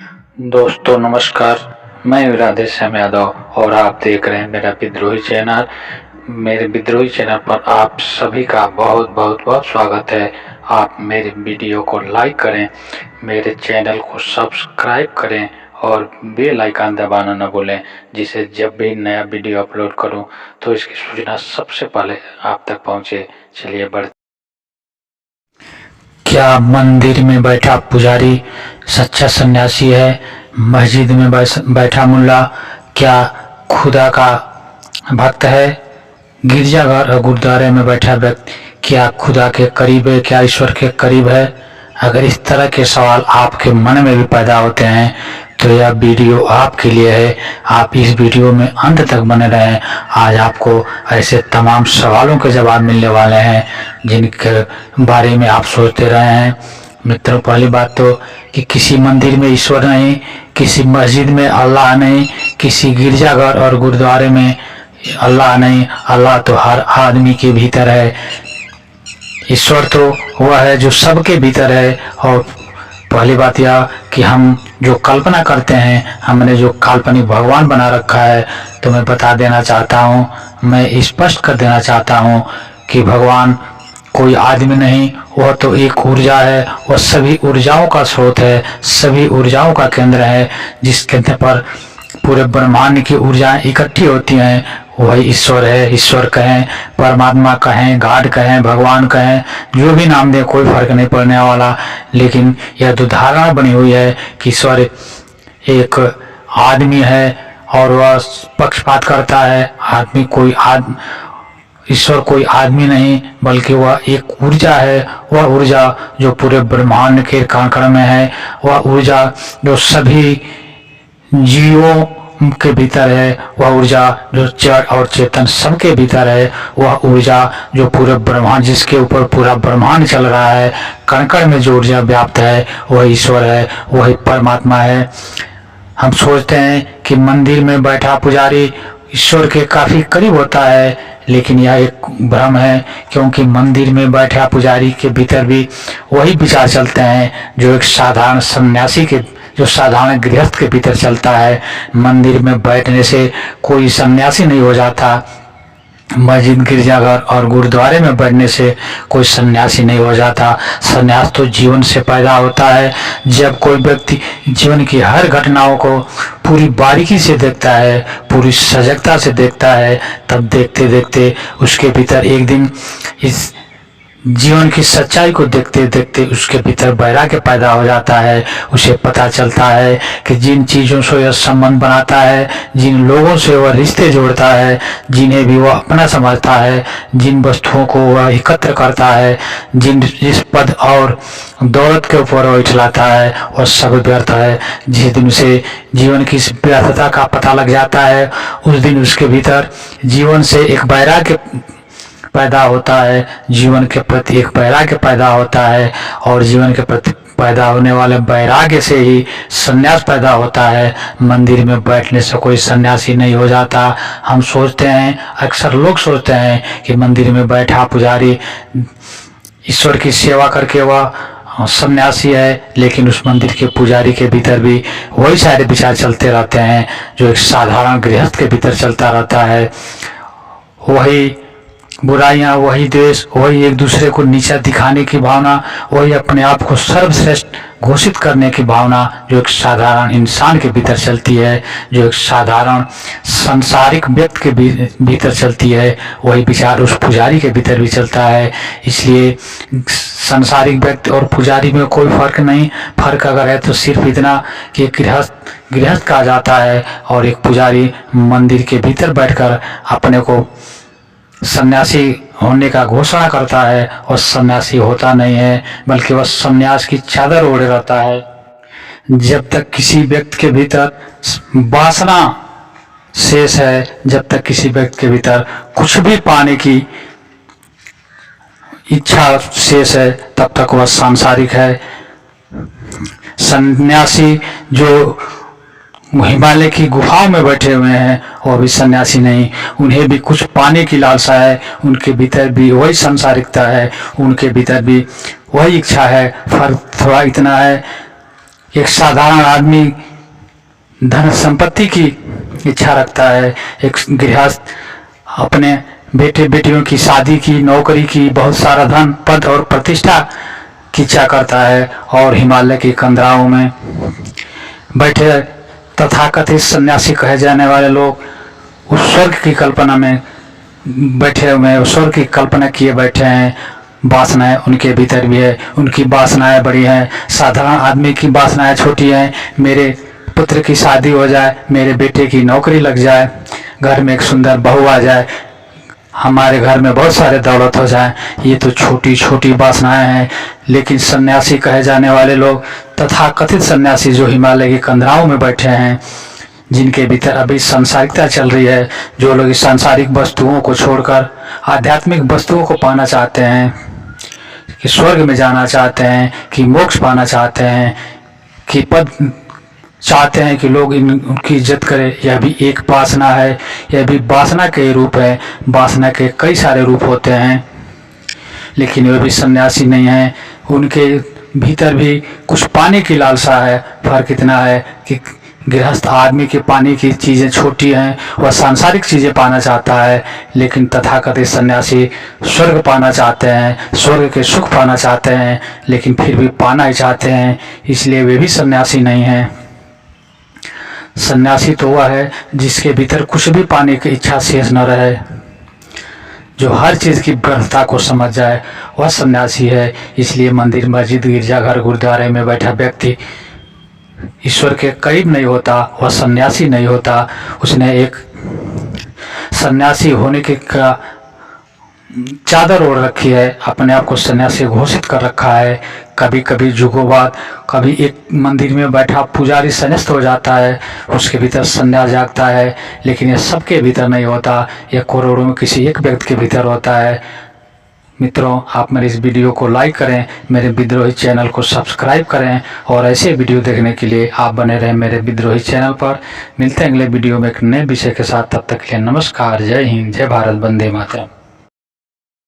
दोस्तों नमस्कार। मैं राधेश्याम यादव और आप देख रहे हैं मेरा विद्रोही चैनल। मेरे विद्रोही चैनल पर आप सभी का बहुत बहुत बहुत स्वागत है। आप मेरे वीडियो को लाइक करें, मेरे चैनल को सब्सक्राइब करें और बेल आइकन दबाना न भूलें, जिससे जब भी नया वीडियो अपलोड करूं तो इसकी सूचना सबसे पहले आप तक पहुंचे। चलिए बढ़। क्या मंदिर में बैठा पुजारी सच्चा सन्यासी है? मस्जिद में बैठा मुल्ला क्या खुदा का भक्त है? गिरजाघर और गुरुद्वारे में बैठा व्यक्ति क्या खुदा के करीब है, क्या ईश्वर के करीब है? अगर इस तरह के सवाल आपके मन में भी पैदा होते हैं तो यह वीडियो आपके लिए है। आप इस वीडियो में अंत तक बने रहें। आज आपको ऐसे तमाम सवालों के जवाब मिलने वाले हैं जिनके बारे में आप सोचते रहे हैं। मित्रों, पहली बात तो कि किसी मंदिर में ईश्वर नहीं, किसी मस्जिद में अल्लाह नहीं, किसी गिरजाघर और गुरुद्वारे में अल्लाह नहीं। अल्लाह तो हर आदमी के भीतर है। ईश्वर तो वह है जो सबके भीतर है। और पहली बात यह कि हम जो कल्पना करते हैं, हमने जो काल्पनिक भगवान बना रखा है, तो मैं बता देना चाहता हूँ, मैं स्पष्ट कर देना चाहता हूँ कि भगवान कोई आदमी नहीं, वह तो एक ऊर्जा है। वह सभी ऊर्जाओं का स्रोत है, सभी ऊर्जाओं का केंद्र है, जिस केंद्र पर पूरे ब्रह्मांड की ऊर्जाएं इकट्ठी होती हैं, वही ईश्वर है। ईश्वर कहें, परमात्मा कहें, गॉड कहें, भगवान कहें, जो भी नाम दें कोई फर्क नहीं पड़ने वाला। लेकिन यह जो धारणा बनी हुई है कि ईश्वर एक आदमी है और वह पक्षपात करता है, ईश्वर कोई आदमी नहीं बल्कि वह एक ऊर्जा है। वह ऊर्जा जो पूरे ब्रह्मांड के कण में है, वह ऊर्जा जो सभी जीवों के भीतर है, वह ऊर्जा जो जड़ और चेतन सबके भीतर है, वह ऊर्जा जो पूरे ब्रह्मांड, जिसके ऊपर पूरा ब्रह्मांड चल रहा है, कण कण में जो ऊर्जा व्याप्त है, वह ईश्वर है, वही परमात्मा है। हम सोचते हैं कि मंदिर में बैठा पुजारी ईश्वर के काफी करीब होता है, लेकिन यह एक भ्रम है, क्योंकि मंदिर में बैठा पुजारी के भीतर भी वही विचार चलते हैं जो एक साधारण सन्यासी के, जो साधारण गृहस्थ के भीतर चलता है। मंदिर में बैठने से कोई सन्यासी नहीं हो जाता, मस्जिद, गिरजाघर और गुरुद्वारे में बैठने से कोई सन्यासी नहीं हो जाता। सन्यास तो जीवन से पैदा होता है। जब कोई व्यक्ति जीवन की हर घटनाओं को पूरी बारीकी से देखता है, पूरी सजगता से देखता है, तब देखते देखते उसके भीतर एक दिन इस जीवन की सच्चाई को देखते देखते उसके भीतर वैराग्य पैदा हो जाता है। उसे पता चलता है कि जिन चीज़ों से वह संबंध बनाता है, जिन लोगों से वह रिश्ते जोड़ता है, जिन्हें भी वह अपना समझता है, जिन वस्तुओं को वह एकत्र करता है, जिस पद और दौलत के ऊपर वह इठलाता है, वह सब व्यर्थ है। जिस दिन उसे जीवन की व्यर्थता का पता लग जाता है, उस दिन उसके भीतर जीवन से एक वैराग्य पैदा होता है, जीवन के प्रति एक वैराग्य पैदा होता है, और जीवन के प्रति पैदा होने वाले वैराग्य से ही सन्यास पैदा होता है। मंदिर में बैठने से कोई सन्यासी नहीं हो जाता। हम सोचते हैं, अक्सर लोग सोचते हैं कि मंदिर में बैठा पुजारी ईश्वर की सेवा करके वह सन्यासी है, लेकिन उस मंदिर के पुजारी के भीतर भी वही सारे विचार चलते रहते हैं जो एक साधारण गृहस्थ के भीतर चलता रहता है। वही बुराइयां, वही द्वेष, वही एक दूसरे को नीचा दिखाने की भावना, वही अपने आप को सर्वश्रेष्ठ घोषित करने की भावना जो एक साधारण इंसान के भीतर चलती है, जो एक साधारण सांसारिक व्यक्ति के भीतर चलती है, वही विचार उस पुजारी के भीतर भी चलता है। इसलिए सांसारिक व्यक्ति और पुजारी में कोई फर्क नहीं। फर्क अगर है तो सिर्फ इतना कि गृहस्थ कहा जाता है और एक पुजारी मंदिर के भीतर बैठकर अपने को सन्यासी होने का घोषणा करता है, और सन्यासी होता नहीं है, बल्कि वह सन्यास की चादर ओढ़े रहता है। जब तक किसी व्यक्ति के भीतर वासना शेष है, जब तक किसी व्यक्ति के भीतर कुछ भी पाने की इच्छा शेष है, तब तक वह सांसारिक है। सन्यासी जो हिमालय की गुफाओं में बैठे हुए हैं, वो भी सन्यासी नहीं। उन्हें भी कुछ पाने की लालसा है, उनके भीतर भी वही सांसारिकता है, उनके भीतर भी वही इच्छा है। फर्क थोड़ा इतना है एक साधारण आदमी धन संपत्ति की इच्छा रखता है, एक गृहस्थ अपने बेटे बेटियों की शादी की, नौकरी की, बहुत सारा धन, पद और प्रतिष्ठा की इच्छा करता है। और हिमालय की कंदराओं में बैठे तथाकथित सन्यासी कहे जाने वाले लोग उस स्वर्ग की कल्पना में बैठे हुए, उस स्वर्ग की कल्पना किए बैठे हैं। वासनाएं उनके भीतर भी है, उनकी वासनाएं बड़ी हैं। साधारण आदमी की वासनाएं छोटी हैं, मेरे पुत्र की शादी हो जाए, मेरे बेटे की नौकरी लग जाए, घर में एक सुंदर बहू आ जाए, हमारे घर में बहुत सारे दौलत हो जाए। ये तो छोटी छोटी वासनाएं हैं। लेकिन सन्यासी कहे जाने वाले लोग, तथाकथित सन्यासी जो हिमालय की कंदराओं में बैठे हैं, जिनके भीतर अभी सांसारिकता चल रही है, जो लोग इस सांसारिक वस्तुओं को छोड़कर आध्यात्मिक वस्तुओं को पाना चाहते हैं, कि स्वर्ग में जाना चाहते हैं, कि मोक्ष पाना चाहते हैं, कि पद चाहते हैं, कि लोग उनकी इज्जत करें, यह भी एक वासना है। यह भी वासना के रूप है। वासना के कई सारे रूप होते हैं, लेकिन वे भी सन्यासी नहीं हैं। उनके भीतर भी कुछ पाने की लालसा है। फर्क इतना है कि गृहस्थ आदमी के पाने की चीज़ें छोटी हैं, वह सांसारिक चीज़ें पाना चाहता है, लेकिन तथाकथित सन्यासी स्वर्ग पाना चाहते हैं, स्वर्ग के सुख पाना चाहते हैं, लेकिन फिर भी पाना ही चाहते हैं, इसलिए वे भी सन्यासी नहीं हैं। सन्यासी तो वह है जिसके भीतर कुछ भी पाने की इच्छा शेष न रहे, जो हर चीज़ की व्यर्थता को समझ जाए, वह सन्यासी है। इसलिए मंदिर, मस्जिद, गिरजाघर, गुरुद्वारे में बैठा व्यक्ति ईश्वर के करीब नहीं होता, वह सन्यासी नहीं होता। उसने एक सन्यासी होने की चादर ओढ़ रखी है, अपने आप को सन्यासी घोषित कर रखा है। कभी कभी जुगों बाद कभी एक मंदिर में बैठा पुजारी सन्यास्त हो जाता है, उसके भीतर सन्यास जागता है, लेकिन यह सबके भीतर नहीं होता, यह करोड़ों में किसी एक व्यक्ति के भीतर होता है। मित्रों, आप मेरे इस वीडियो को लाइक करें, मेरे विद्रोही चैनल को सब्सक्राइब करें, और ऐसे वीडियो देखने के लिए आप बने रहें मेरे विद्रोही चैनल पर। मिलते हैं अगले वीडियो में एक नए विषय के साथ। तब तक के लिए नमस्कार, जय हिंद, जय भारत, वंदे मातरम।